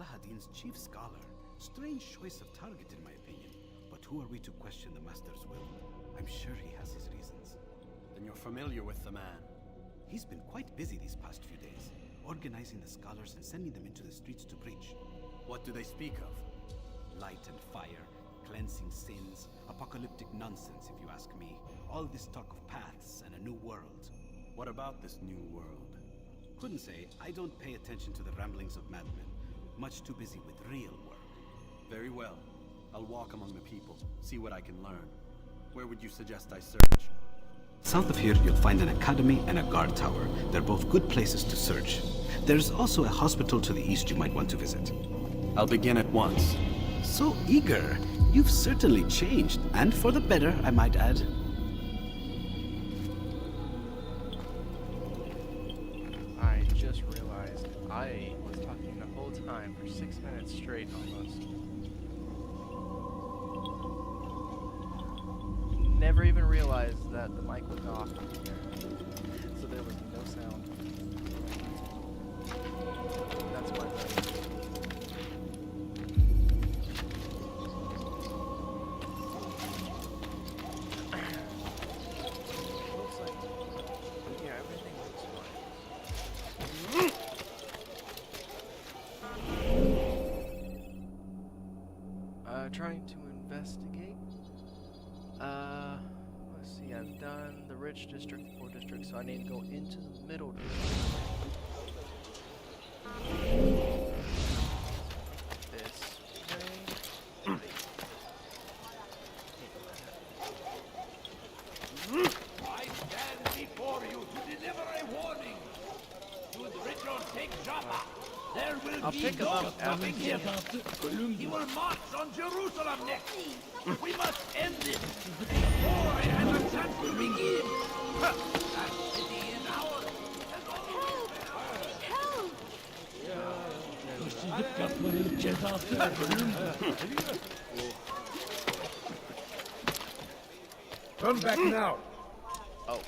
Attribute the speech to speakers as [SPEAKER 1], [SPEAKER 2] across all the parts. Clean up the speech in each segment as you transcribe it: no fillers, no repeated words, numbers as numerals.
[SPEAKER 1] Saladin's chief scholar. Strange choice of target, in my opinion. But who are we to question the Master's will? I'm sure he has his reasons.
[SPEAKER 2] Then you're familiar with the man.
[SPEAKER 1] He's been quite busy these past few days, organizing the scholars and sending them into the streets to preach.
[SPEAKER 2] What do they speak of?
[SPEAKER 1] Light and fire, cleansing sins, apocalyptic nonsense, if you ask me. All this talk of paths and a new world.
[SPEAKER 2] What about this new world?
[SPEAKER 1] Couldn't say. I don't pay attention to the ramblings of madmen. Much too busy with real work.
[SPEAKER 2] Very well. I'll walk among the people, see what I can learn. Where would you suggest I search?
[SPEAKER 1] South of here, you'll find an academy and a guard tower. They're both good places to search. There's also a hospital to the east you might want to visit.
[SPEAKER 2] I'll begin at once.
[SPEAKER 1] So eager. You've certainly changed, and for the better, I might add.
[SPEAKER 3] I just realized I was talking the whole time for 6 minutes straight almost. Never even realized that the mic was off, so there was no sound. That's my bad. Looks like, yeah, everything looks fine. Trying to investigate. Let's see, I've done the rich district, the poor district, so I need to go into the middle district. This way.
[SPEAKER 4] I stand before you to deliver a warning. Should Richard take Jaffa, there will
[SPEAKER 3] I'll
[SPEAKER 4] be
[SPEAKER 3] pick him
[SPEAKER 4] no
[SPEAKER 3] up
[SPEAKER 4] stopping him. He will march on Jerusalem next. We must end this before it has a chance to begin. That city is ours. Turn back now.
[SPEAKER 3] Oh.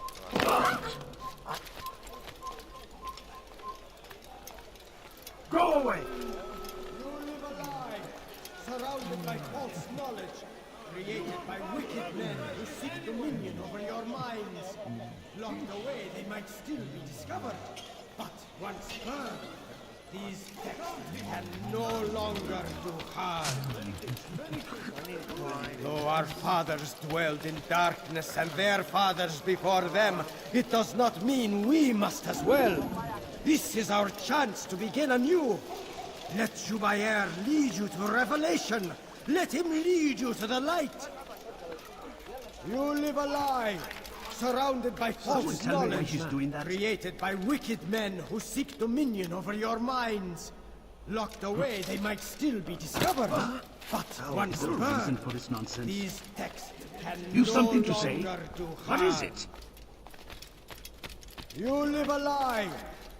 [SPEAKER 4] Go away.
[SPEAKER 5] You live a lie, surrounded by false knowledge, created by wicked men who seek dominion over your minds. Locked away, they might still be discovered, but once burned, these texts can no longer do harm. Though our fathers dwelled in darkness and their fathers before them, it does not mean we must as well. This is our chance to begin anew. Let Jubair lead you to revelation. Let him lead you to the light. You live a lie, surrounded by false knowledge, created by wicked men who seek dominion over your minds. Locked away, they might still be discovered, but once burned,
[SPEAKER 6] for this nonsense.
[SPEAKER 5] these texts can
[SPEAKER 6] You've
[SPEAKER 5] no
[SPEAKER 6] something to say?
[SPEAKER 5] longer do
[SPEAKER 6] What
[SPEAKER 5] harm.
[SPEAKER 6] is it?
[SPEAKER 5] You live a lie,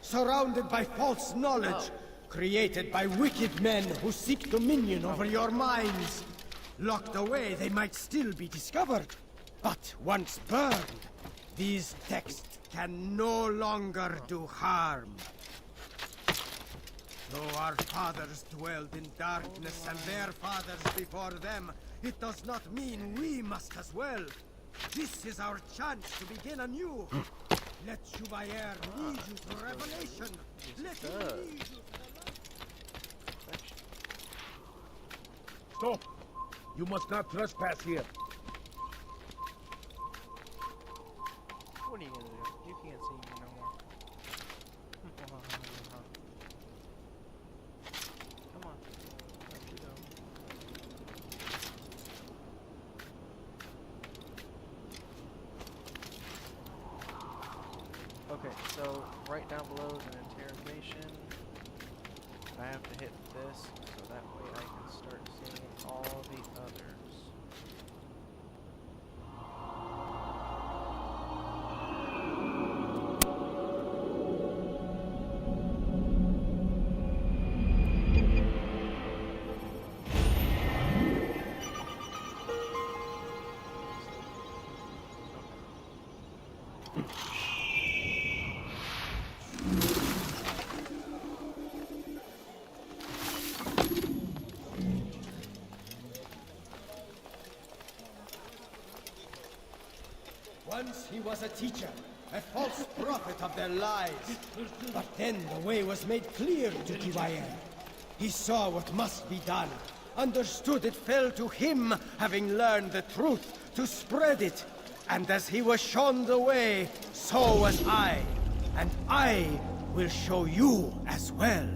[SPEAKER 5] surrounded by false knowledge, created by wicked men who seek dominion over your minds. Locked away, they might still be discovered, but once burned, these texts can no longer do harm. Though our fathers dwelled in darkness and their fathers before them, it does not mean we must as well. This is our chance to begin anew. Let Jubair lead you to revelation. Let him lead you to the light.
[SPEAKER 4] Stop. You must not trespass here.
[SPEAKER 3] What are you gonna do? You can't see me no more. Come on. Let you go. Okay, so right down below is an interrogation. I have to hit this so that way I can start seeing all the others.
[SPEAKER 5] Once he was a teacher, a false prophet of their lies. But then the way was made clear to Jubair. He saw what must be done, understood it fell to him, having learned the truth, to spread it. And as he was shown the way, so was I. And I will show you as well.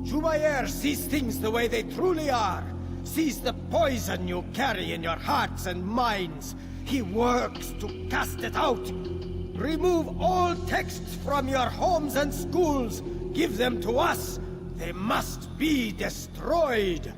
[SPEAKER 5] Jubair sees things the way they truly are, sees the poison you carry in your hearts and minds. He works to cast it out. Remove all texts from your homes and schools. Give them to us. They must be destroyed.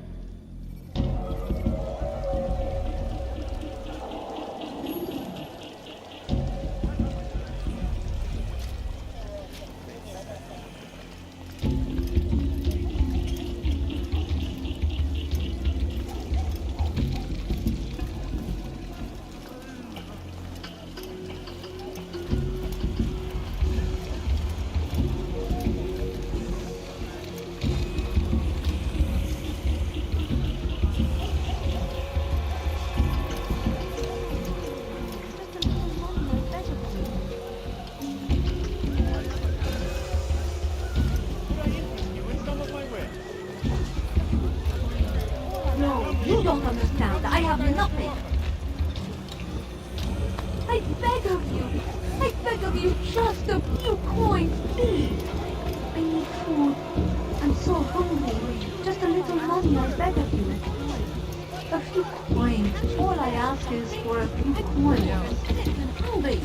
[SPEAKER 6] You don't understand. I have nothing. I beg of you, just a few coins, please. I need food. I'm so hungry. Just a little money, I beg of you. A few coins. All I ask is for a few coins. I'm hungry.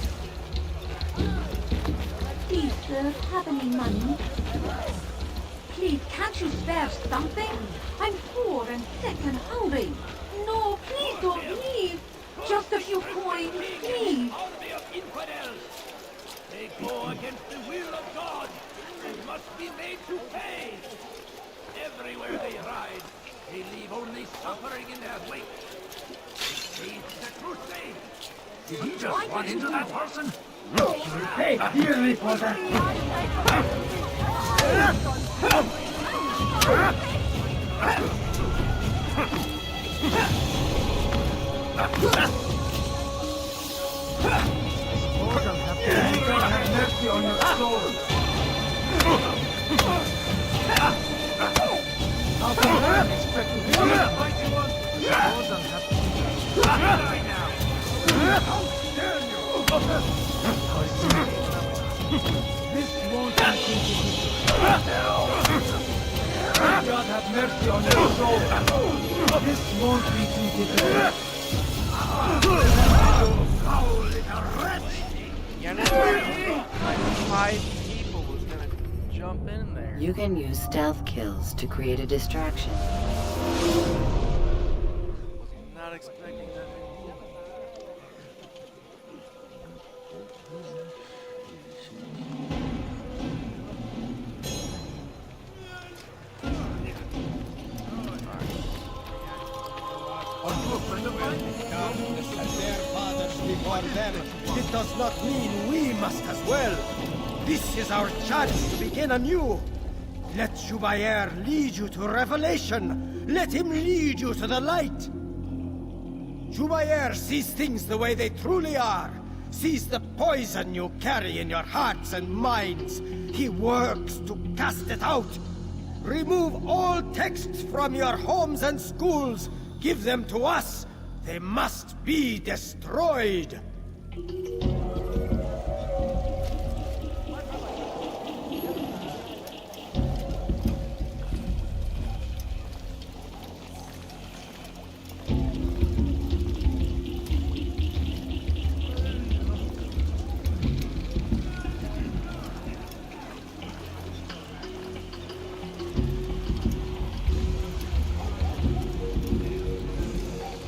[SPEAKER 6] Please, sir, have any money? Please, can't you spare something? I'm poor and sick and hungry. No, please don't leave. Just a few coins, please.
[SPEAKER 4] Army of infidels! They go against the will of God and must be made to pay. Everywhere they ride, they leave only suffering in their wake. They say the crusade. Did he just run into that person?
[SPEAKER 5] Look, you will pay dearly for that.
[SPEAKER 4] Have mercy on your soul. How can I expect to hear the mighty one? More than happy. Die now. How dare you? This won't be easy. God have mercy on your soul. This won't be too difficult. Foul little wretch!
[SPEAKER 3] You know, like 5 people was gonna jump in there.
[SPEAKER 7] You can use stealth kills to create a distraction.
[SPEAKER 3] Was not expecting that.
[SPEAKER 5] Darkness and their fathers before them. It does not mean we must as well. This is our chance to begin anew. Let Jubair lead you to revelation. Let him lead you to the light. Jubair sees things the way they truly are. Sees the poison you carry in your hearts and minds. He works to cast it out. Remove all texts from your homes and schools. Give them to us. They must be destroyed.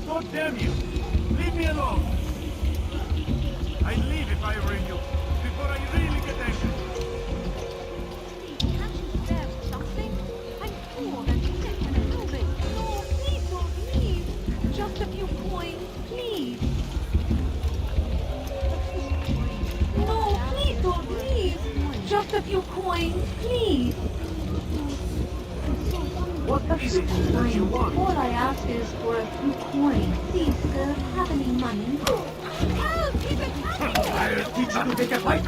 [SPEAKER 4] God damn you! Leave me alone! I'd leave if I were you, before I really get angry.
[SPEAKER 6] Can't you spare something? I'm poor and sick and hungry. No, please don't leave. Just a few coins, please. No, please don't leave. Just a few coins, please.
[SPEAKER 4] What is it that you want?
[SPEAKER 6] All I ask is for a few coins. Please, sir, have any money?
[SPEAKER 4] I'll teach you to take a fight.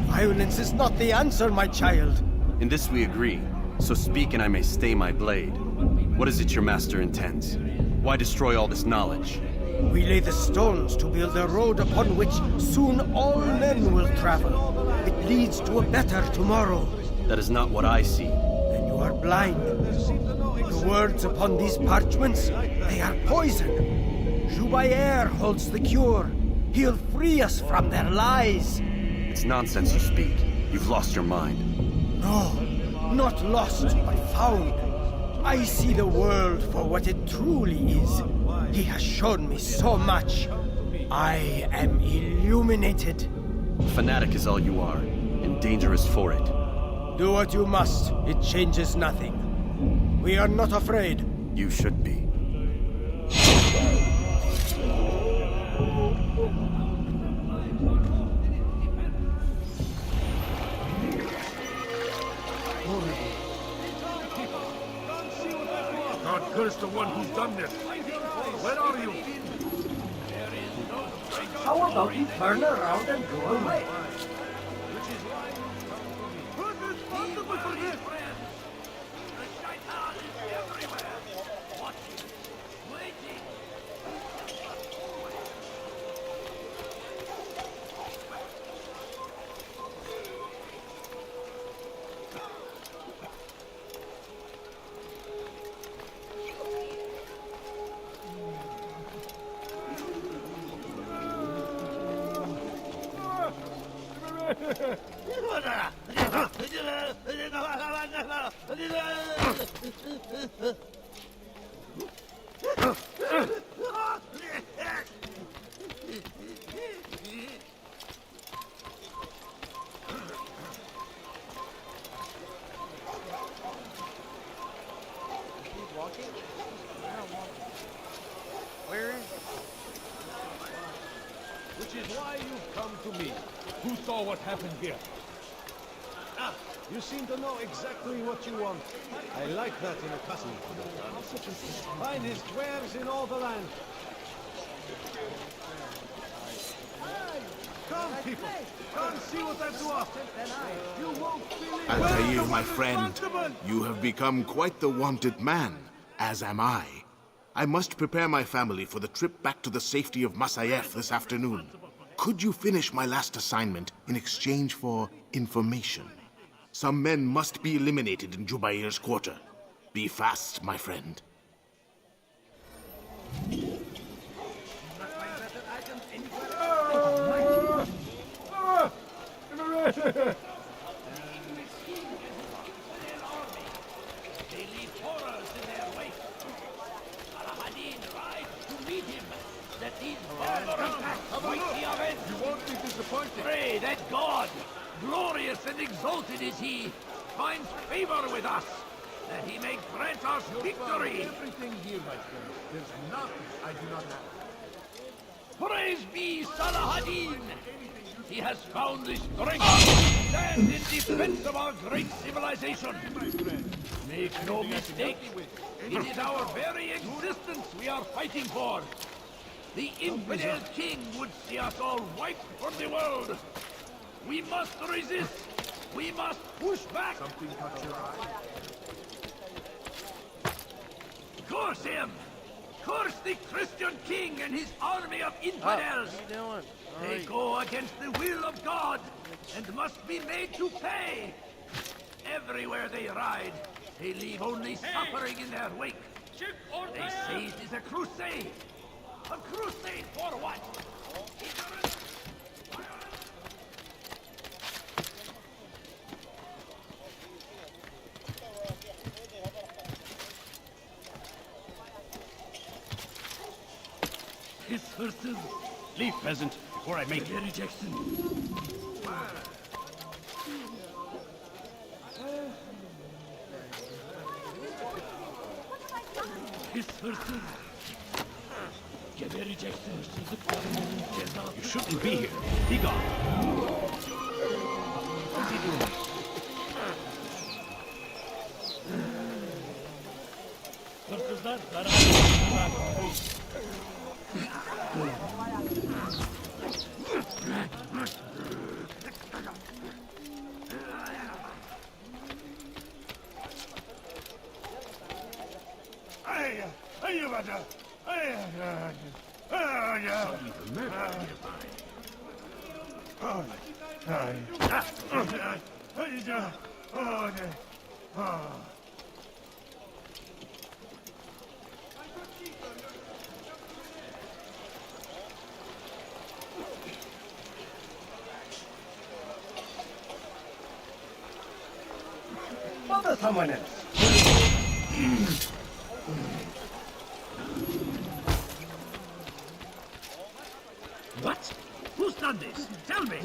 [SPEAKER 5] Violence is not the answer, my child.
[SPEAKER 2] In this we agree, so speak and I may stay my blade. What is it your master intends? Why destroy all this knowledge?
[SPEAKER 5] We lay the stones to build a road upon which soon all men will travel. It leads to a better tomorrow.
[SPEAKER 2] That is not what I see.
[SPEAKER 5] Then you are blind. The words upon these parchments, they are poison. Jubair holds the cure. He'll free us from their lies.
[SPEAKER 2] It's nonsense you speak. You've lost your mind.
[SPEAKER 5] No, not lost, but found. I see the world for what it truly is. He has shown me so much. I am illuminated.
[SPEAKER 2] Fanatic is all you are, and dangerous for it.
[SPEAKER 5] Do what you must. It changes nothing. We are not afraid.
[SPEAKER 2] You should be.
[SPEAKER 4] God curse the one who's done this. Where are you?
[SPEAKER 8] How about you turn around and go away?
[SPEAKER 4] Who's responsible for this?
[SPEAKER 3] Where is
[SPEAKER 4] Which is why you've come to me. Who saw what happened here? Ah, you seem to know exactly what you want. I like that in a cousin. Find his wares in all the land. Come, people. Come see what I do. You won't believe.
[SPEAKER 9] Altair, my friend, you have become quite the wanted man, as am I. I must prepare my family for the trip back to the safety of Masayef this afternoon. Could you finish my last assignment in exchange for information? Some men must be eliminated in Jubair's quarter. Be fast, my friend.
[SPEAKER 4] They leave horrors in their wake. Al-Hadin rides to meet him, that these barbarous acts might be avenged. You won't be disappointed. Pray that God, glorious and exalted is he, finds favor with us, that he may grant us victory. Everything here, my friend. There's nothing I do not have. Praise be Salahadin! He has found the strength to stand in defense of our great civilization. Make no mistake, it is our very existence we are fighting for. The infidel king would see us all wiped from the world. We must resist. We must push back. Something caught your eye? Curse him! Curse the Christian king and his army of infidels!
[SPEAKER 3] What are you doing?
[SPEAKER 4] They go against the will of God and must be made to pay. Everywhere they ride, they leave only suffering in their wake. They say it is a crusade. A crusade for what? His horses. Leave, peasant, before I make a rejection. His horses. Give it You shouldn't be here. Be gone. What's he doing?
[SPEAKER 8] Bother someone else.
[SPEAKER 4] What? Who's done this? Tell me!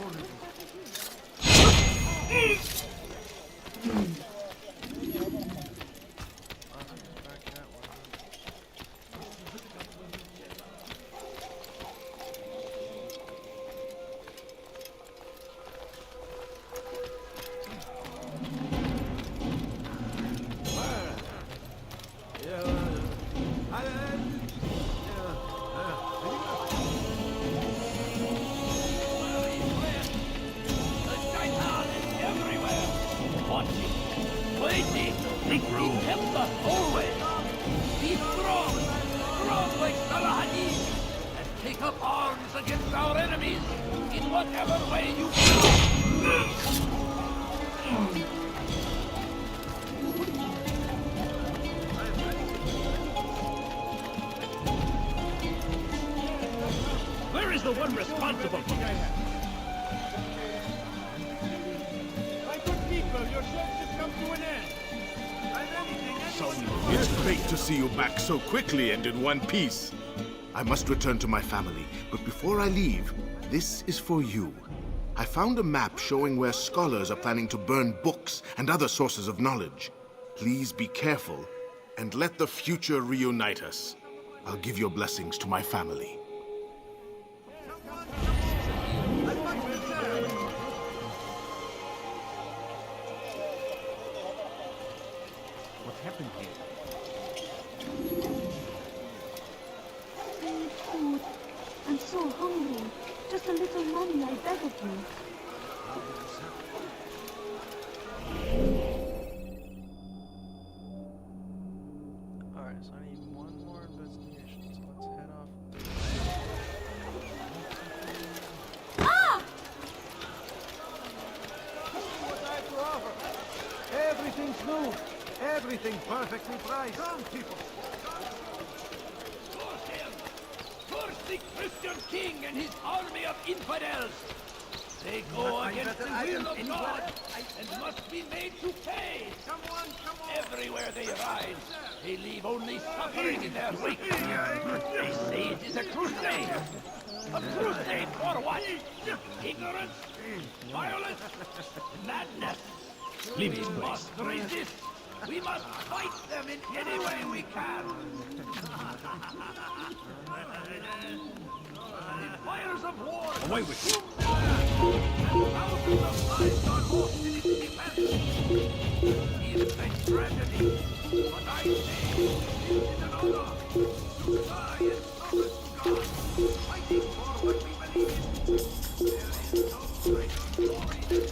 [SPEAKER 4] The one responsible for this. My good people, your search has come to an end.
[SPEAKER 9] It's great to see you back so quickly and in one piece. I must return to my family, but before I leave, this is for you. I found a map showing where scholars are planning to burn books and other sources of knowledge. Please be careful, and let the future reunite us. I'll give your blessings to my family.
[SPEAKER 4] What happened here?
[SPEAKER 6] I need food. I'm so hungry. Just a little money, I beg of you.
[SPEAKER 3] Alright, so I need one more investigation, so let's head off.
[SPEAKER 5] What I have to offer? Everything's new. Everything perfectly priced. Come, people.
[SPEAKER 4] Curse the Christian king and his army of infidels! They go against the will of God and must be made to pay! Come on! Everywhere they ride, they leave only suffering in their wake. They say it is a crusade! A crusade for what? Ignorance? Violence? Madness! We must resist! We must fight them in any way we can! The fires of war away with you! And thousands of lives are lost in its defense! It is a tragedy, but I say it is an honor to die in service to God, fighting for what we believe in. There is no greater glory than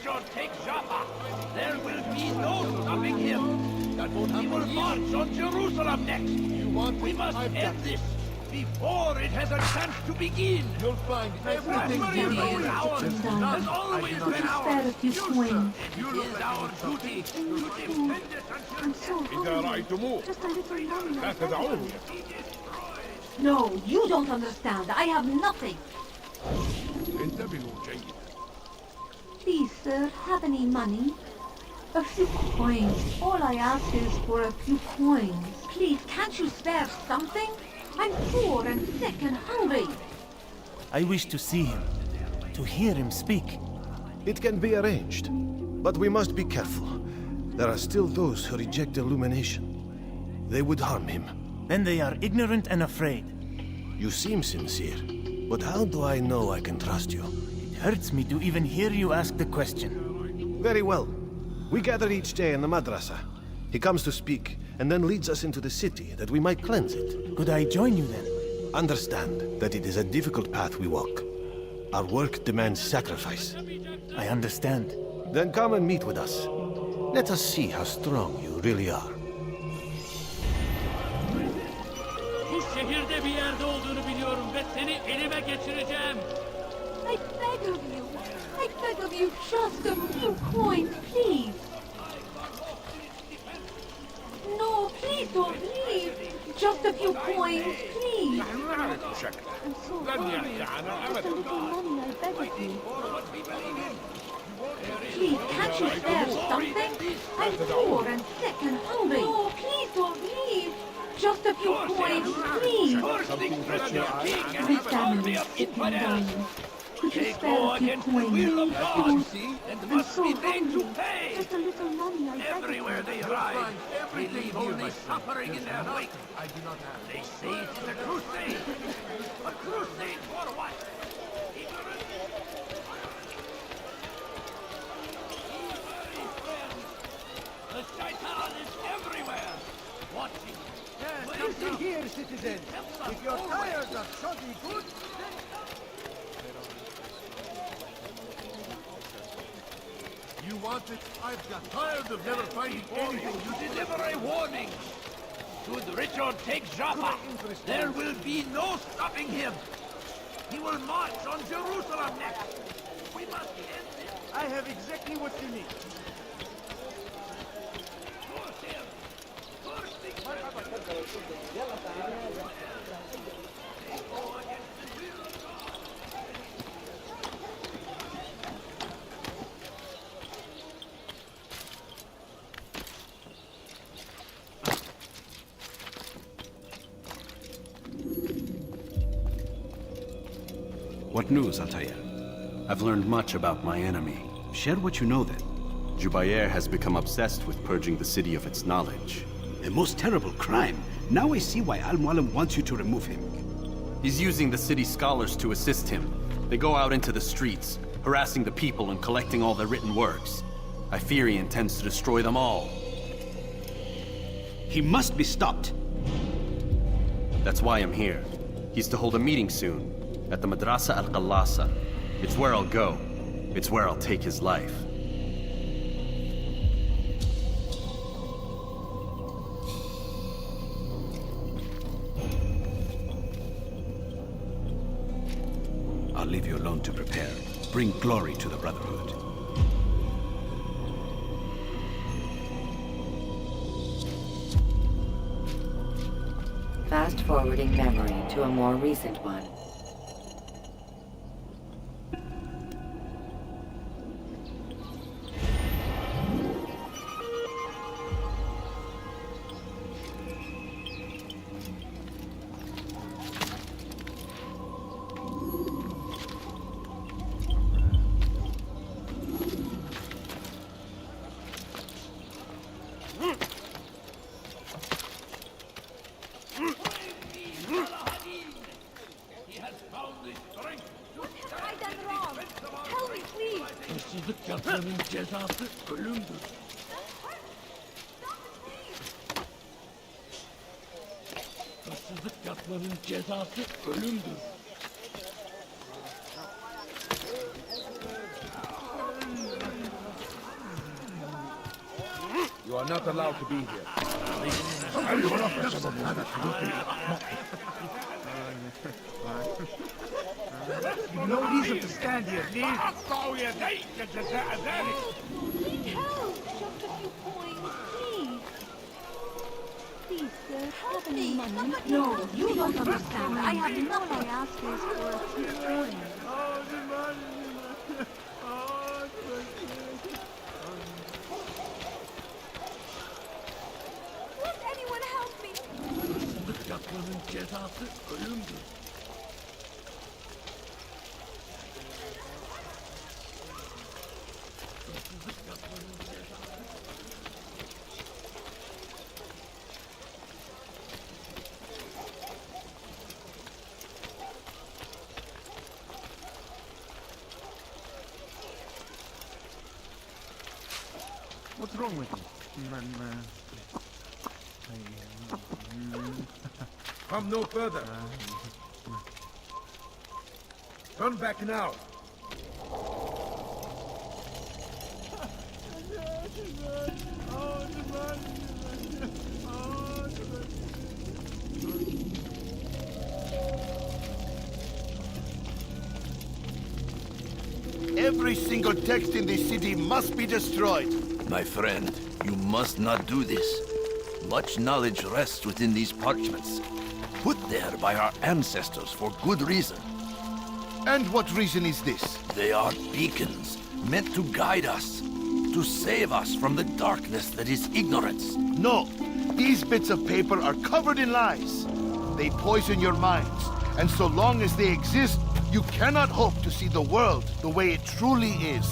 [SPEAKER 4] Richard takes Jaffa, there will be no stopping him. That won't happen. He will march on Jerusalem next. We must end this before it has a chance to begin. You'll find everything is ours. Has always been ours.
[SPEAKER 6] A few coins.
[SPEAKER 4] It is our duty to defend it until
[SPEAKER 6] I'm so hungry. Just a little money. I beg of you. No, you don't understand. I have nothing. Please, sir, have any money? A few coins. All I ask is for a few coins. Please, can't you spare something? I'm poor and sick and hungry.
[SPEAKER 10] I wish to see him, to hear him speak.
[SPEAKER 11] It can be arranged, but we must be careful. There are still those who reject illumination. They would harm him.
[SPEAKER 10] Then they are ignorant and afraid.
[SPEAKER 11] You seem sincere, but how do I know I can trust you?
[SPEAKER 10] It hurts me to even hear you ask the question.
[SPEAKER 11] Very well. We gather each day in the madrasa. He comes to speak, and then leads us into the city, that we might cleanse it.
[SPEAKER 10] Could I join you then?
[SPEAKER 11] Understand that it is a difficult path we walk. Our work demands sacrifice.
[SPEAKER 10] I understand.
[SPEAKER 11] Then come and meet with us. Let us see how strong you really are.
[SPEAKER 12] Bu şehirde bir yerde olduğunu biliyorum ve seni elime geçireceğim.
[SPEAKER 6] I beg of you. I beg of you, just a few coins, please. No, please don't leave. Just a few coins, please. I'm so hungry. Just a little money, I beg of you. Please, can't you spare something? I'm poor and sick and hungry. No, please don't leave. Just a few coins, please. My family is sick and dying. Could you spare a few coins? Please. I'm so hungry. Just a little money, I beg of you.
[SPEAKER 4] everywhere they ride, they leave only suffering in their wake. They say it is a crusade. A crusade for what? Ignorance. The shaitan is everywhere, watching.
[SPEAKER 5] Come see here, citizen. If you're tired of shoddy goods,
[SPEAKER 9] You want it? I've got tired of never finding anything.
[SPEAKER 4] You deliver a warning. Should Richard take Jaffa, there will be no stopping him. He will march on Jerusalem next. We must end this.
[SPEAKER 5] I have exactly what you need.
[SPEAKER 4] Force him. Force the
[SPEAKER 1] What news, Altair?
[SPEAKER 2] I've learned much about my enemy.
[SPEAKER 1] Share what you know then.
[SPEAKER 2] Jubair has become obsessed with purging the city of its knowledge.
[SPEAKER 1] A most terrible crime. Now I see why Al-Mualim wants you to remove him.
[SPEAKER 2] He's using the city scholars to assist him. They go out into the streets, harassing the people and collecting all their written works. I fear he intends to destroy them all.
[SPEAKER 1] He must be stopped.
[SPEAKER 2] That's why I'm here. He's to hold a meeting soon, at the Madrasa Al-Qallasa. It's where I'll go. It's where I'll take his life.
[SPEAKER 1] I'll leave you alone to prepare. Bring glory to the Brotherhood.
[SPEAKER 7] Fast-forwarding memory to a more recent one.
[SPEAKER 4] He has found the strength to
[SPEAKER 6] I done wrong. Tell me, please.
[SPEAKER 12] Hırsızlık yapmanın cezası ölümdür. Hırsızlık yapmanın cezası ölümdür.
[SPEAKER 4] You are not allowed to be here.
[SPEAKER 8] No reason to stand here, please.
[SPEAKER 6] Need help! Just a few coins, please. Please, sir, have any money? No, you don't understand. I have nothing. I ask is for a few coins. Won't anyone help me?
[SPEAKER 12] Yapmanın cezası ölümdür.
[SPEAKER 8] What's wrong with you?
[SPEAKER 4] Come no further. Turn back now.
[SPEAKER 13] Every single text in this city must be destroyed.
[SPEAKER 14] My friend, you must not do this. Much knowledge rests within these parchments, put there by our ancestors for good reason.
[SPEAKER 13] And what reason is this?
[SPEAKER 14] They are beacons, meant to guide us, to save us from the darkness that is ignorance.
[SPEAKER 13] No, these bits of paper are covered in lies. They poison your minds, and so long as they exist, you cannot hope to see the world the way it truly is.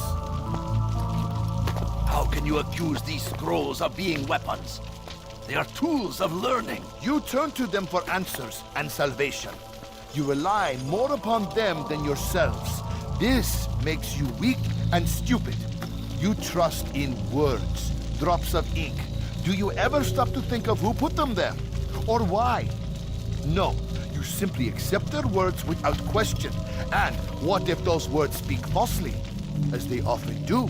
[SPEAKER 14] How can you accuse these scrolls of being weapons? They are tools of learning.
[SPEAKER 13] You turn to them for answers and salvation. You rely more upon them than yourselves. This makes you weak and stupid. You trust in words, drops of ink. Do you ever stop to think of who put them there? Or why? No, you simply accept their words without question. And what if those words speak falsely? As they often do.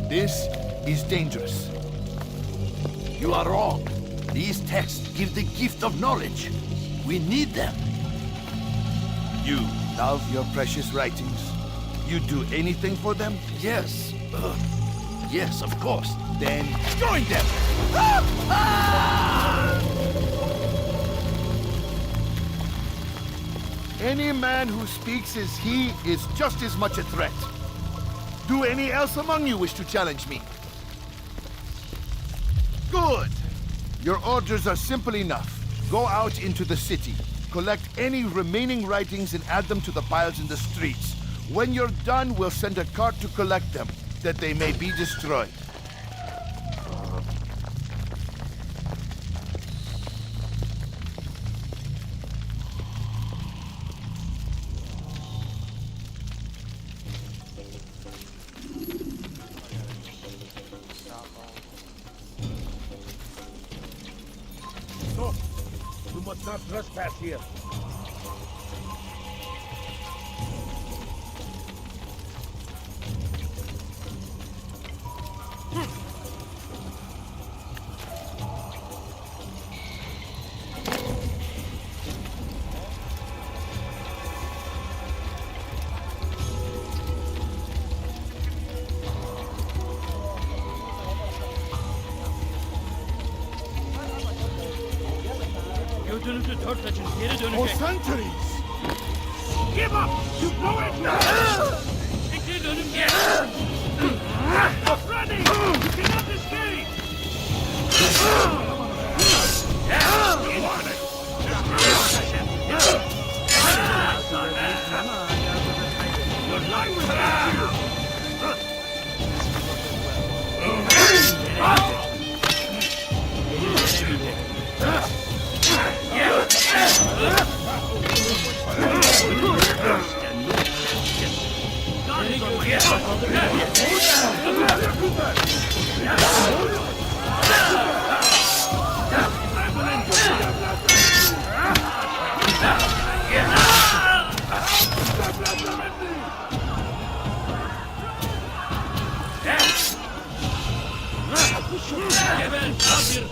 [SPEAKER 13] This is dangerous.
[SPEAKER 14] You are wrong. These texts give the gift of knowledge. We need them.
[SPEAKER 13] You love your precious writings. You'd do anything for them?
[SPEAKER 14] Yes. Yes, of course.
[SPEAKER 13] Then join them! Any man who speaks as he is just as much a threat. Do any else among you wish to challenge me? Good! Your orders are simple enough. Go out into the city, collect any remaining writings and add them to the piles in the streets. When you're done, we'll send a cart to collect them, that they may be destroyed.
[SPEAKER 4] Stop! You must not trespass here.
[SPEAKER 12] Gözünüzü dört açın, geri
[SPEAKER 13] For
[SPEAKER 12] dönecek.
[SPEAKER 13] centuries!
[SPEAKER 4] Give up! You blow it now!
[SPEAKER 12] Çekil dönüp gel.
[SPEAKER 4] Stop running! You cannot escape! Your life will save you!
[SPEAKER 12] Geri gel. Geber kafir!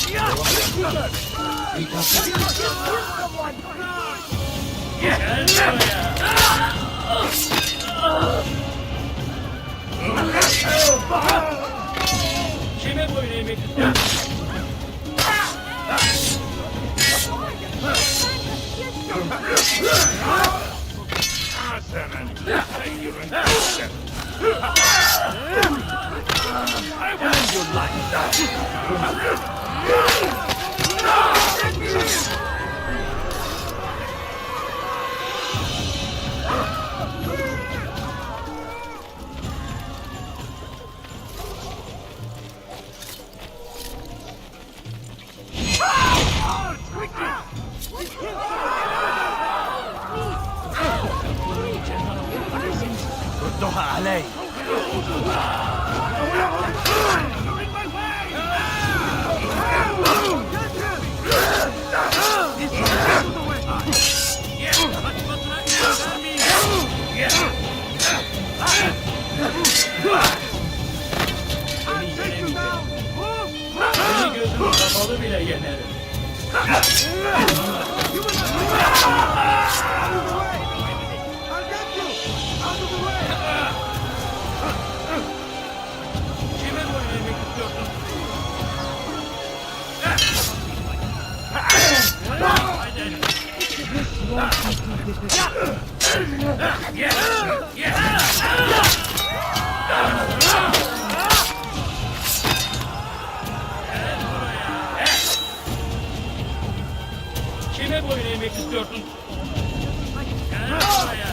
[SPEAKER 12] Gel buraya! Kime boyun eğmek istiyorsun?
[SPEAKER 4] I want your life.
[SPEAKER 10] ردها علي.
[SPEAKER 12] Seni gözüm kapalı bile yenerim. Kime boyun eğmek istiyorsun? Kime boyun eğmek istiyorsun? Gel buraya.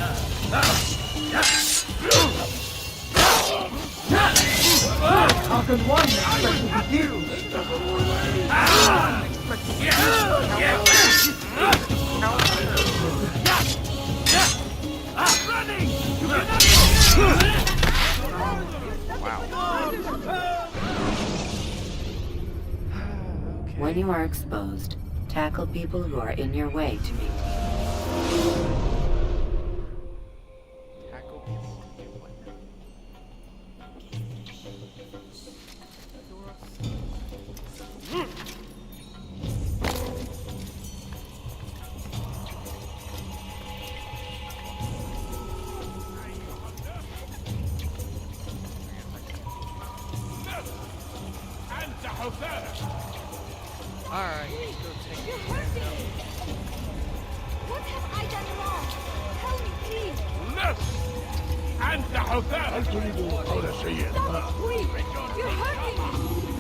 [SPEAKER 8] How can one expect to be used?
[SPEAKER 7] When you are exposed, tackle people who are in your way to maintain.
[SPEAKER 3] Tackle people in your way. Alright, let's go take
[SPEAKER 6] You're hurting me! What have I done wrong? Tell me, please!
[SPEAKER 4] أنت حثالة. هل تريد قول شيء؟
[SPEAKER 6] Stop, please! You're hurting me!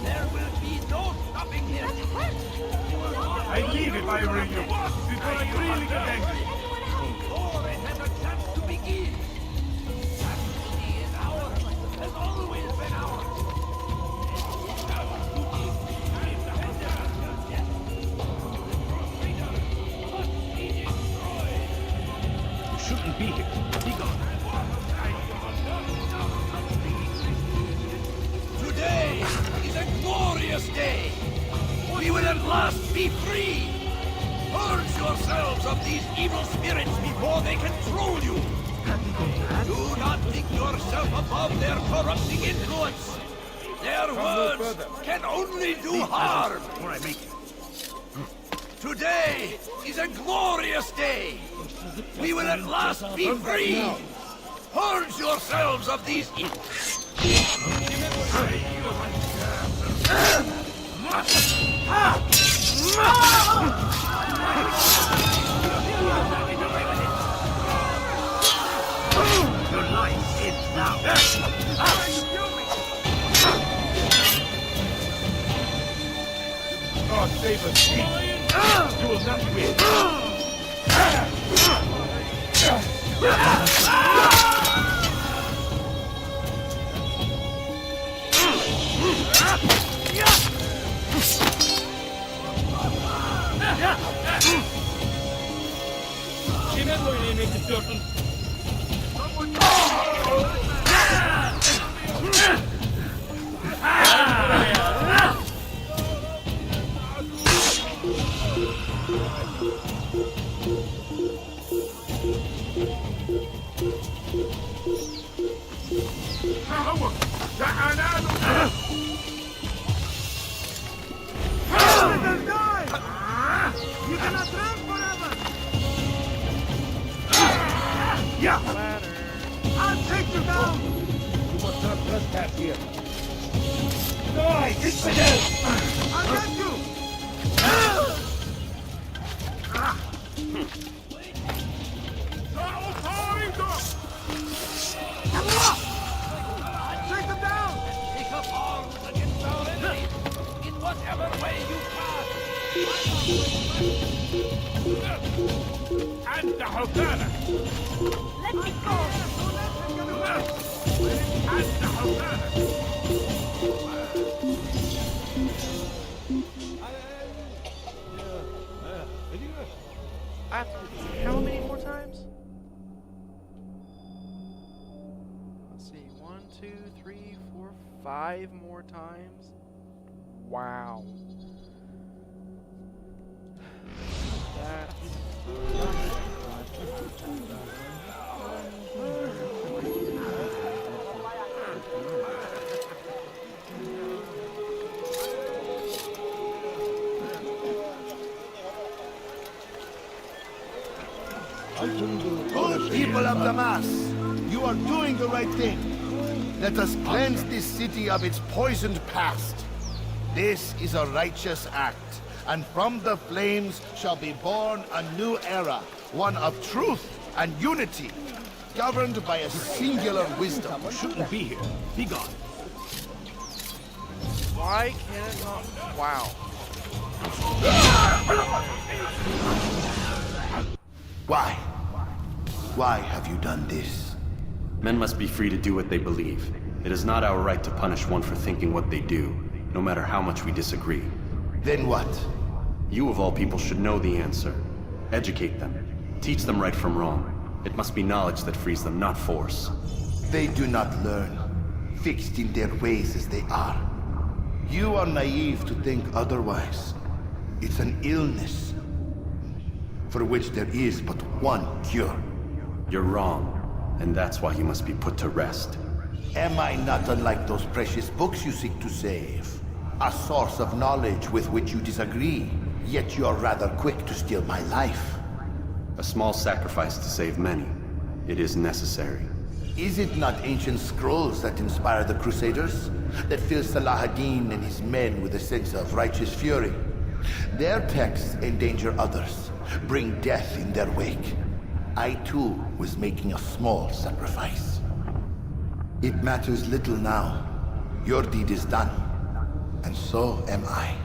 [SPEAKER 4] There will be no stopping him.
[SPEAKER 6] That hurts!
[SPEAKER 4] I'd leave if I were you. Before I really get angry. Or it has a chance to begin. That city is ours. Has always been ours.
[SPEAKER 10] You shouldn't be here. Be gone.
[SPEAKER 4] Today is a glorious day. We will at last be free. Purge yourselves of these evil spirits before they control you. Do not think yourself above their corrupting influence. Their words can only do harm. Today is a glorious day. We will at last be free. Purge yourselves of these evil.
[SPEAKER 8] Your life ends now.
[SPEAKER 4] God save us. You will not win.
[SPEAKER 12] Kime boyun eğmek istiyorsun?
[SPEAKER 8] You cannot run forever!
[SPEAKER 3] Ladder.
[SPEAKER 8] I'll take you down! You must not trespass here. Die, infidel! I'll get you!
[SPEAKER 4] Take them down! Take up arms against our enemies! In whatever way you pass! And the Hosanna!
[SPEAKER 6] Let me go!
[SPEAKER 4] And the Hosanna!
[SPEAKER 3] I have to do this how many more times? Let's see, 1, 2, 3, 4, 5 more times. Wow.
[SPEAKER 13] Good people of Damascus, you are doing the right thing. Let us cleanse this city of its poisoned past. This is a righteous act, and from the flames shall be born a new era, one of truth and unity, governed by a singular wisdom.
[SPEAKER 14] You shouldn't be here. Be gone.
[SPEAKER 3] Why can it not? Wow.
[SPEAKER 13] Why? Why have you done this?
[SPEAKER 2] Men must be free to do what they believe. It is not our right to punish one for thinking what they do, no matter how much we disagree.
[SPEAKER 13] Then what?
[SPEAKER 2] You of all people should know the answer. Educate them. Teach them right from wrong. It must be knowledge that frees them, not force.
[SPEAKER 13] They do not learn, fixed in their ways as they are. You are naive to think otherwise. It's an illness, for which there is but one cure.
[SPEAKER 2] You're wrong, and that's why you must be put to rest.
[SPEAKER 13] Am I not unlike those precious books you seek to save? A source of knowledge with which you disagree, yet you are rather quick to steal my life.
[SPEAKER 2] A small sacrifice to save many. It is necessary.
[SPEAKER 13] Is it not ancient scrolls that inspire the Crusaders? That fill Salah ad-Din and his men with a sense of righteous fury? Their texts endanger others, bring death in their wake. I too was making a small sacrifice. It matters little now. Your deed is done, and so am I.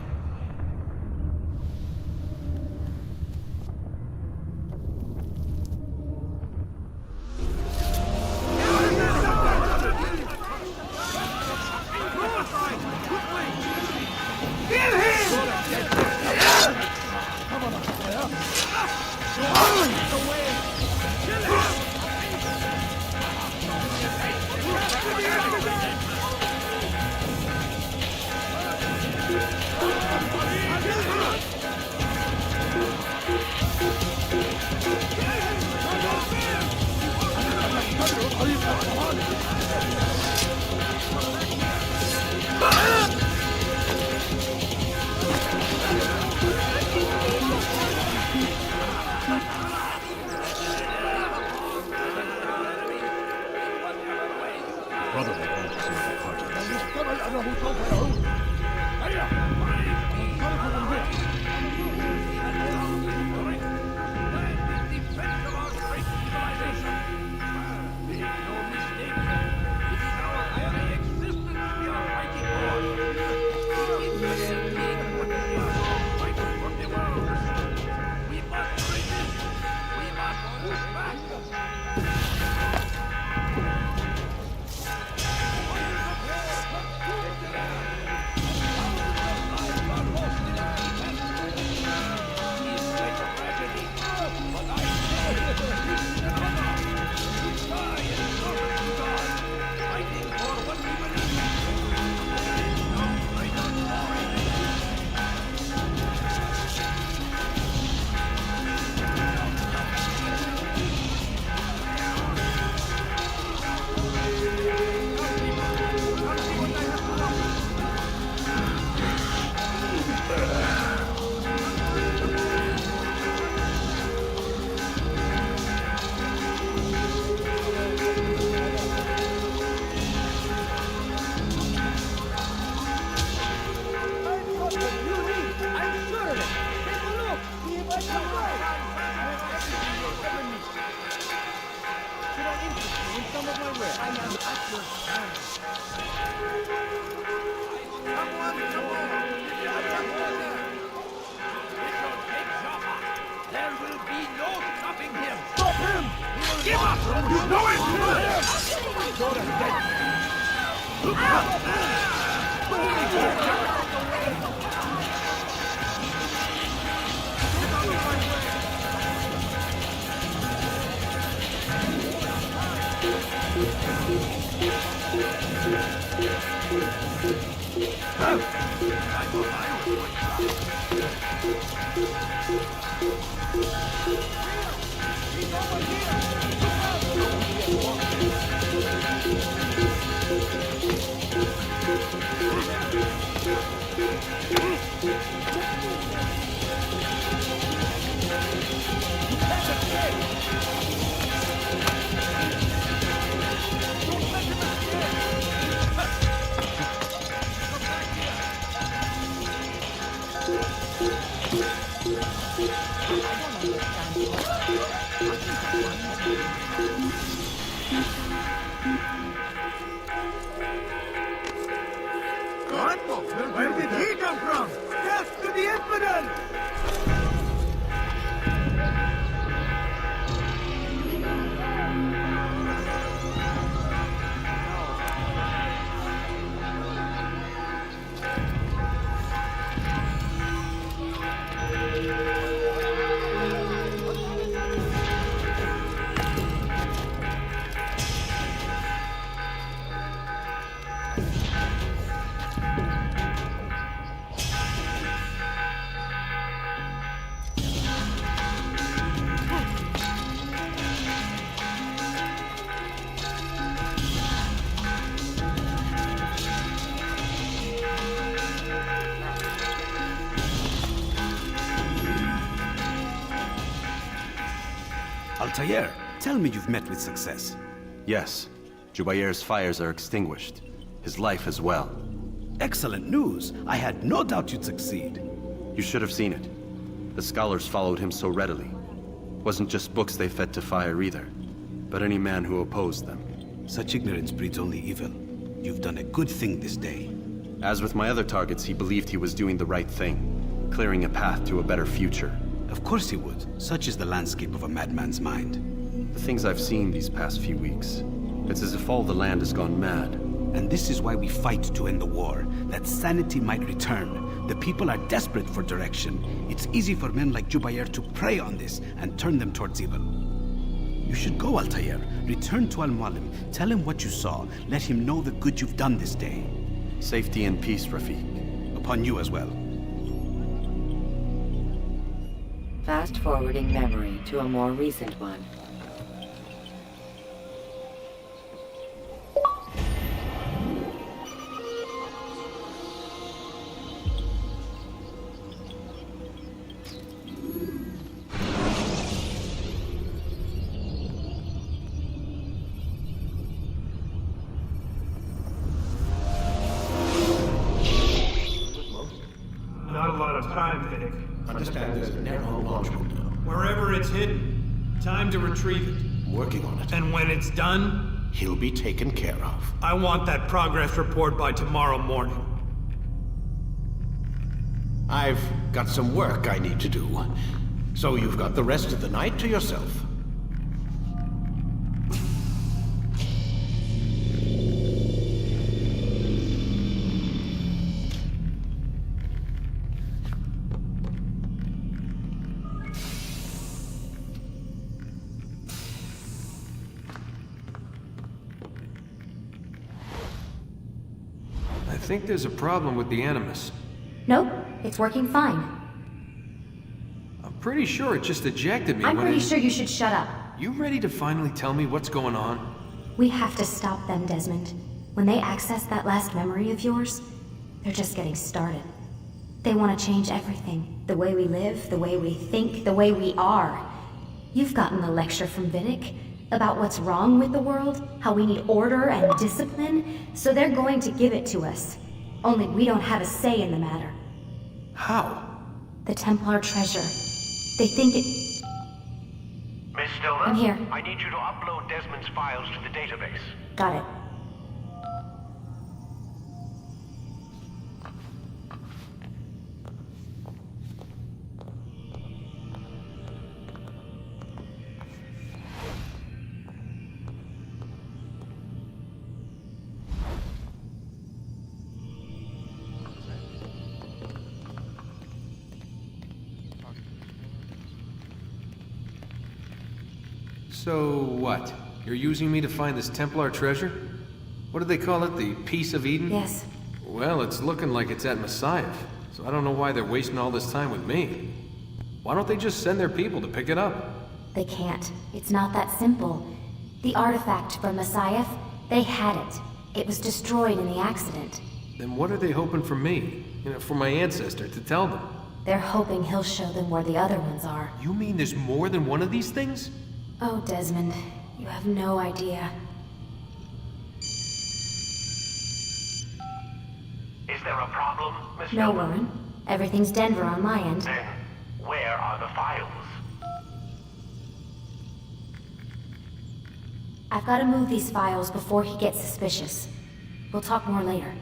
[SPEAKER 8] Should I interest you in some of my wares? I am at your service.
[SPEAKER 4] Someone, there will be no stopping him!
[SPEAKER 8] Stop him!
[SPEAKER 4] Give up!
[SPEAKER 8] You know it! Go to death! Look out! Where did he come from? Death to the infidel!
[SPEAKER 1] Altair, tell me you've met with success.
[SPEAKER 2] Yes. Jubair's fires are extinguished. His life as well.
[SPEAKER 1] Excellent news. I had no doubt you'd succeed.
[SPEAKER 2] You should have seen it. The scholars followed him so readily. Wasn't just books they fed to fire either, but any man who opposed them.
[SPEAKER 1] Such ignorance breeds only evil. You've done a good thing this day.
[SPEAKER 2] As with my other targets, he believed he was doing the right thing, clearing a path to a better future.
[SPEAKER 1] Of course he would. Such is the landscape of a madman's mind.
[SPEAKER 2] The things I've seen these past few weeks, it's as if all the land has gone mad.
[SPEAKER 1] And this is why we fight to end the war, that sanity might return. The people are desperate for direction. It's easy for men like Jubair to prey on this and turn them towards evil. You should go, Altair. Return to Al-Mualim. Tell him what you saw. Let him know the good you've done this day.
[SPEAKER 2] Safety and peace, Rafiq.
[SPEAKER 1] Upon you as well.
[SPEAKER 7] Fast-forwarding memory to a more recent one.
[SPEAKER 15] Not a lot of time, Vic.
[SPEAKER 11] Understand there's a narrow launch window.
[SPEAKER 15] Wherever it's hidden, time to retrieve it.
[SPEAKER 11] I'm working on it.
[SPEAKER 15] And when it's done,
[SPEAKER 11] He'll be taken care of.
[SPEAKER 15] I want that progress report by tomorrow morning.
[SPEAKER 11] I've got some work I need to do. So you've got the rest of the night to yourself.
[SPEAKER 16] I think there's a problem with the Animus.
[SPEAKER 17] Nope, it's working fine.
[SPEAKER 16] I'm pretty sure it just ejected me
[SPEAKER 17] I'm
[SPEAKER 16] when
[SPEAKER 17] pretty
[SPEAKER 16] it...
[SPEAKER 17] sure you should shut up.
[SPEAKER 16] You ready to finally tell me what's going on?
[SPEAKER 17] We have to stop them, Desmond. When they access that last memory of yours, they're just getting started. They want to change everything. The way we live, the way we think, the way we are. You've gotten the lecture from Vidic about what's wrong with the world, how we need order and discipline, so they're going to give it to us. Only we don't have a say in the matter.
[SPEAKER 16] How?
[SPEAKER 17] The Templar treasure. They think it...
[SPEAKER 18] Miss Stillner?
[SPEAKER 17] I'm here.
[SPEAKER 18] I need you to upload Desmond's files to the database.
[SPEAKER 17] Got it.
[SPEAKER 16] So what? You're using me to find this Templar treasure? What do they call it? The Piece of Eden?
[SPEAKER 17] Yes.
[SPEAKER 16] Well, it's looking like it's at Messiah, so I don't know why they're wasting all this time with me. Why don't they just send their people to pick it up?
[SPEAKER 17] They can't. It's not that simple. The artifact from Messiah, they had it. It was destroyed in the accident.
[SPEAKER 16] Then what are they hoping for me? You know, for my ancestor to tell them?
[SPEAKER 17] They're hoping he'll show them where the other ones are.
[SPEAKER 16] You mean there's more than one of these things?
[SPEAKER 17] Oh, Desmond, you have no idea.
[SPEAKER 18] Is there a problem, Miss
[SPEAKER 17] No,
[SPEAKER 18] Stillner?
[SPEAKER 17] Warren. Everything's Denver on my end.
[SPEAKER 18] Then, where are the files?
[SPEAKER 17] I've got to move these files before he gets suspicious. We'll talk more later.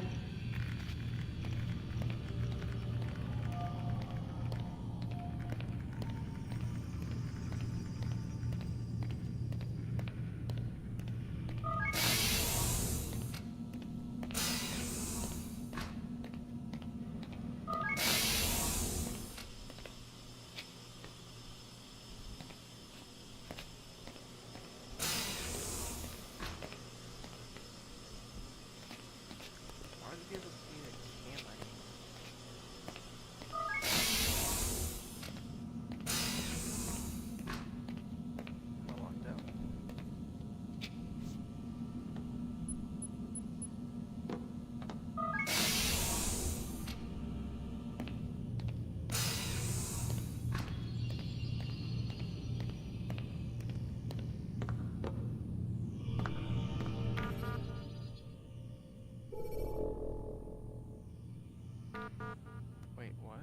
[SPEAKER 3] Wait, what?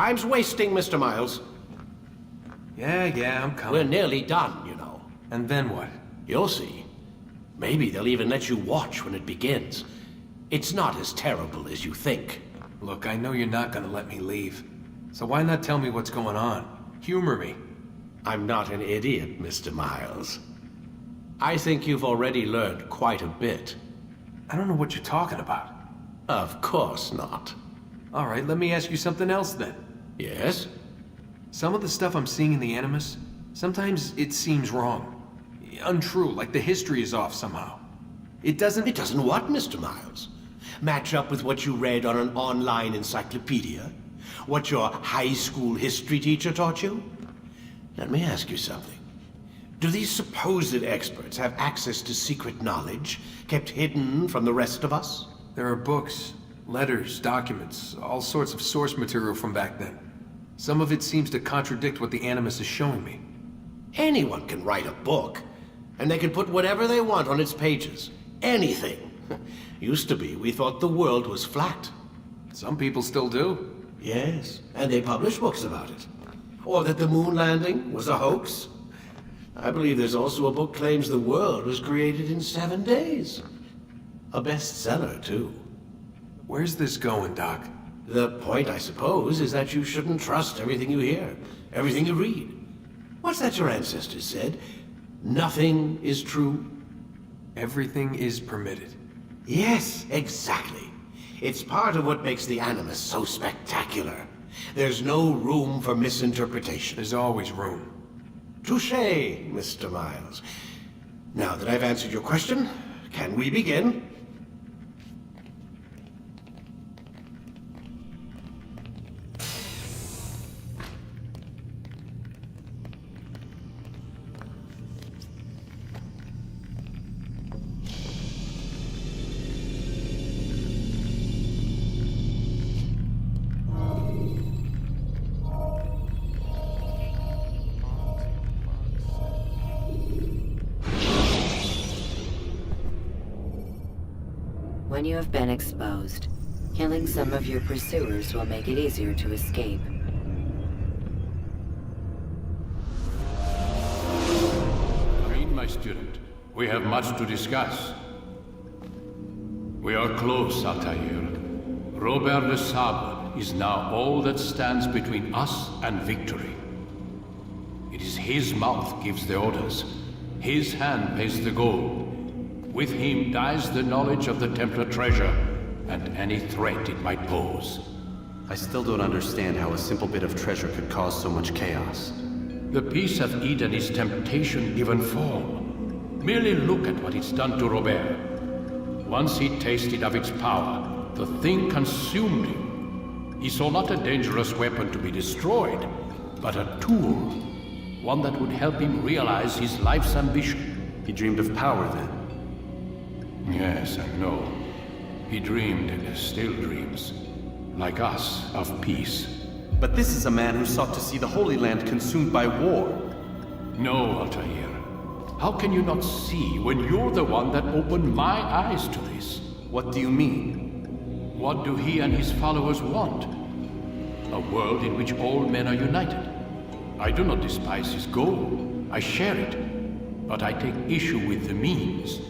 [SPEAKER 19] Time's wasting, Mr. Miles.
[SPEAKER 16] Yeah, I'm coming.
[SPEAKER 19] We're nearly done, you know.
[SPEAKER 16] And then what?
[SPEAKER 19] You'll see. Maybe they'll even let you watch when it begins. It's not as terrible as you think.
[SPEAKER 16] Look, I know you're not gonna let me leave. So why not tell me what's going on? Humor me.
[SPEAKER 19] I'm not an idiot, Mr. Miles. I think you've already learned quite a bit.
[SPEAKER 16] I don't know what you're talking about.
[SPEAKER 19] Of course not.
[SPEAKER 16] All right, let me ask you something else then.
[SPEAKER 19] Yes?
[SPEAKER 16] Some of the stuff I'm seeing in the Animus, sometimes it seems wrong. Untrue, like the history is off somehow. It doesn't
[SPEAKER 19] what, Mr. Miles? Match up with what you read on an online encyclopedia? What your high school history teacher taught you? Let me ask you something. Do these supposed experts have access to secret knowledge kept hidden from the rest of us?
[SPEAKER 16] There are books, letters, documents, all sorts of source material from back then. Some of it seems to contradict what the Animus is showing me.
[SPEAKER 19] Anyone can write a book, and they can put whatever they want on its pages. Anything. Used to be, we thought the world was flat.
[SPEAKER 16] Some people still do.
[SPEAKER 19] Yes, and they publish books about it. Or that the moon landing was a hoax. I believe there's also a book claims the world was created in 7 days. A bestseller, too.
[SPEAKER 16] Where's this going, Doc?
[SPEAKER 19] The point, I suppose, is that you shouldn't trust everything you hear, everything you read. What's that your ancestors said? Nothing is true?
[SPEAKER 16] Everything is permitted.
[SPEAKER 19] Yes, exactly. It's part of what makes the Animus so spectacular. There's no room for misinterpretation.
[SPEAKER 16] There's always room.
[SPEAKER 19] Touché, Mr. Miles. Now that I've answered your question, can we begin?
[SPEAKER 7] When you have been exposed, killing some of your pursuers will make it easier to escape.
[SPEAKER 12] Come in, my student. We have much to discuss. We are close, Altair. Robert le Sabre is now all that stands between us and victory. It is his mouth gives the orders. His hand pays the gold. With him dies the knowledge of the Templar treasure, and any threat it might pose.
[SPEAKER 2] I still don't understand how a simple bit of treasure could cause so much chaos.
[SPEAKER 12] The peace of Eden is temptation given form. Merely look at what it's done to Robert. Once he tasted of its power, the thing consumed him. He saw not a dangerous weapon to be destroyed, but a tool. One that would help him realize his life's ambition.
[SPEAKER 2] He dreamed of power then.
[SPEAKER 12] Yes and no. He dreamed and still dreams, like us, of peace.
[SPEAKER 2] But this is a man who sought to see the Holy Land consumed by war.
[SPEAKER 12] No, Altair. How can you not see when you're the one that opened my eyes to this?
[SPEAKER 2] What do you mean?
[SPEAKER 12] What do he and his followers want? A world in which all men are united. I do not despise his goal. I share it. But I take issue with the means.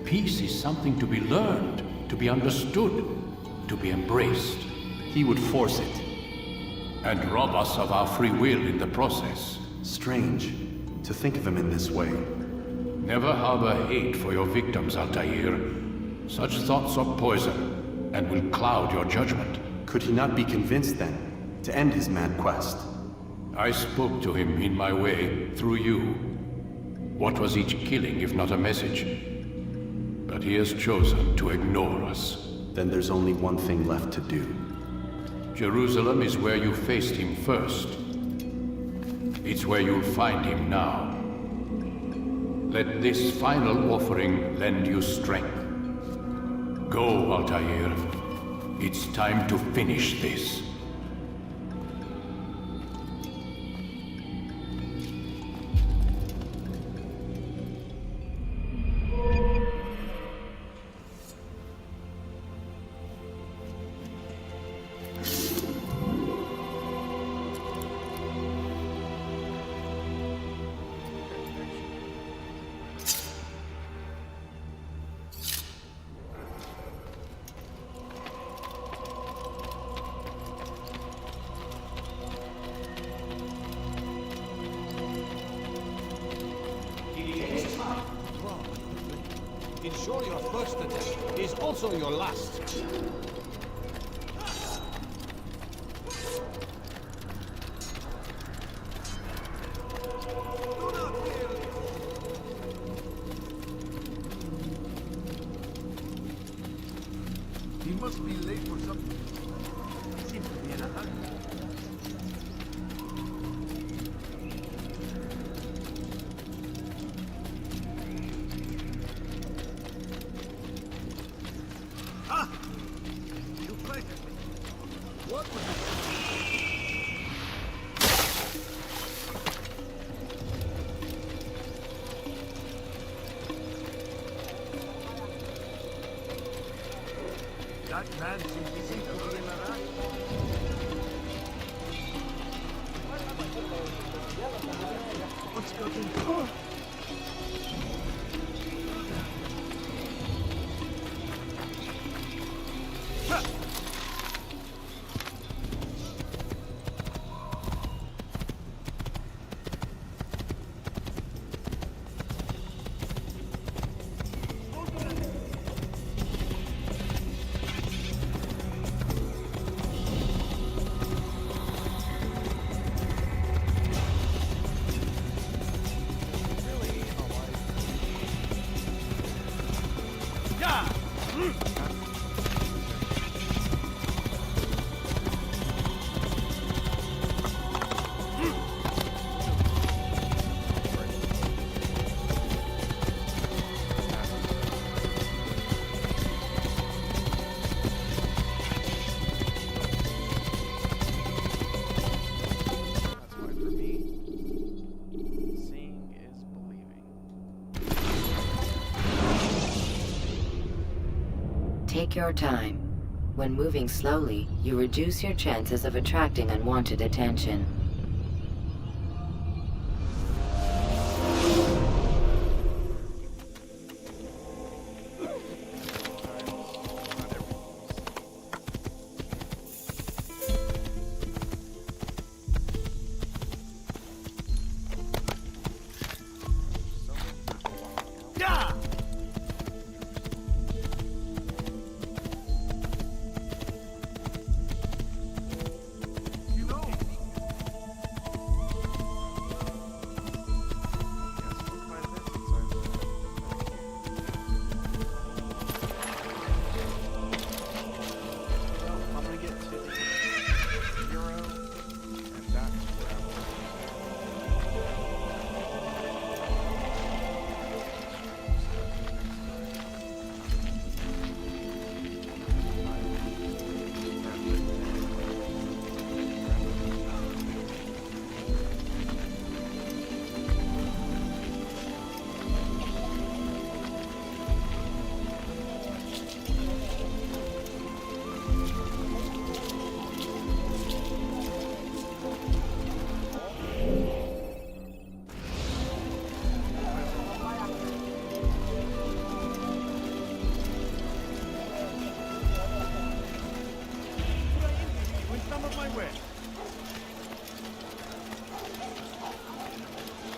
[SPEAKER 12] Peace is something to be learned, to be understood, to be embraced.
[SPEAKER 2] He would force it.
[SPEAKER 12] And rob us of our free will in the process.
[SPEAKER 2] Strange to think of him in this way.
[SPEAKER 12] Never harbor hate for your victims, Altair. Such thoughts are poison, and will cloud your judgment.
[SPEAKER 2] Could he not be convinced, then, to end his mad quest?
[SPEAKER 12] I spoke to him in my way, through you. What was each killing if not a message? But he has chosen to ignore us.
[SPEAKER 2] Then there's only one thing left to do.
[SPEAKER 12] Jerusalem is where you faced him first. It's where you'll find him now. Let this final offering lend you strength. Go, Altair. It's time to finish this.
[SPEAKER 8] sure your first attempt is also your last.
[SPEAKER 13] He must be late for something.
[SPEAKER 8] Seems to be in a hurry.
[SPEAKER 13] Ah! You frightened me. What was it? That man seems to be in a rush. What's going on?
[SPEAKER 7] Take your time. When moving slowly, you reduce your chances of attracting unwanted attention.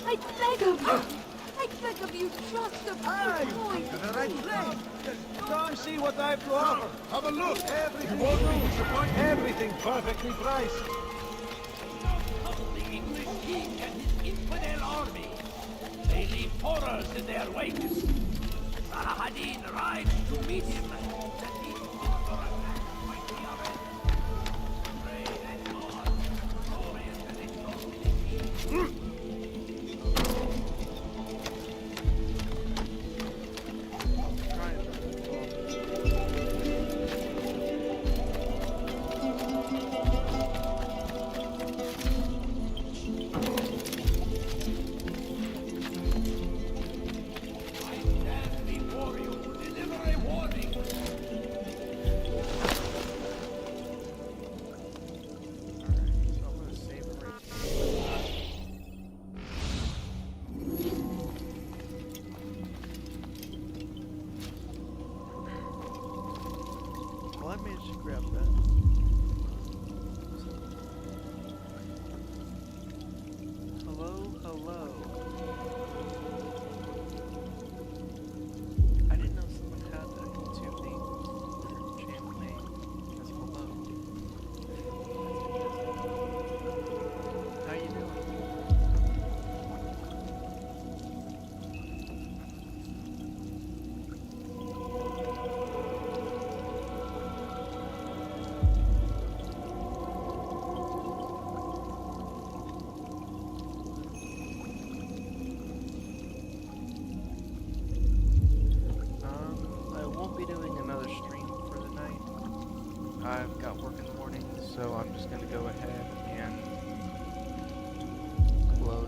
[SPEAKER 6] I beg of you! I beg of you, just a few coins!
[SPEAKER 8] To the right place. Come see what I have to offer.
[SPEAKER 13] Have a look.
[SPEAKER 8] Everything you won't be disappointed. Everything perfectly priced.
[SPEAKER 4] The English king and his infidel army. They leave horrors in their wake. Saladin rides to meet him. That he harbor attack might be of Pray that God, glorious and exalted king.
[SPEAKER 3] Well, I managed to grab that. Hello? I didn't know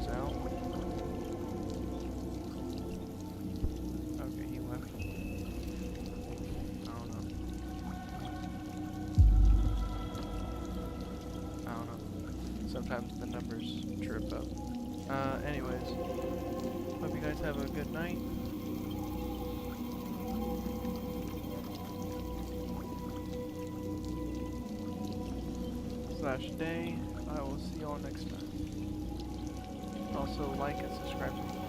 [SPEAKER 3] works out. Okay, he left. I don't know. Sometimes the numbers trip up. Anyways, hope you guys have a good night. /day. I will see y'all next time. Also, like and subscribe to the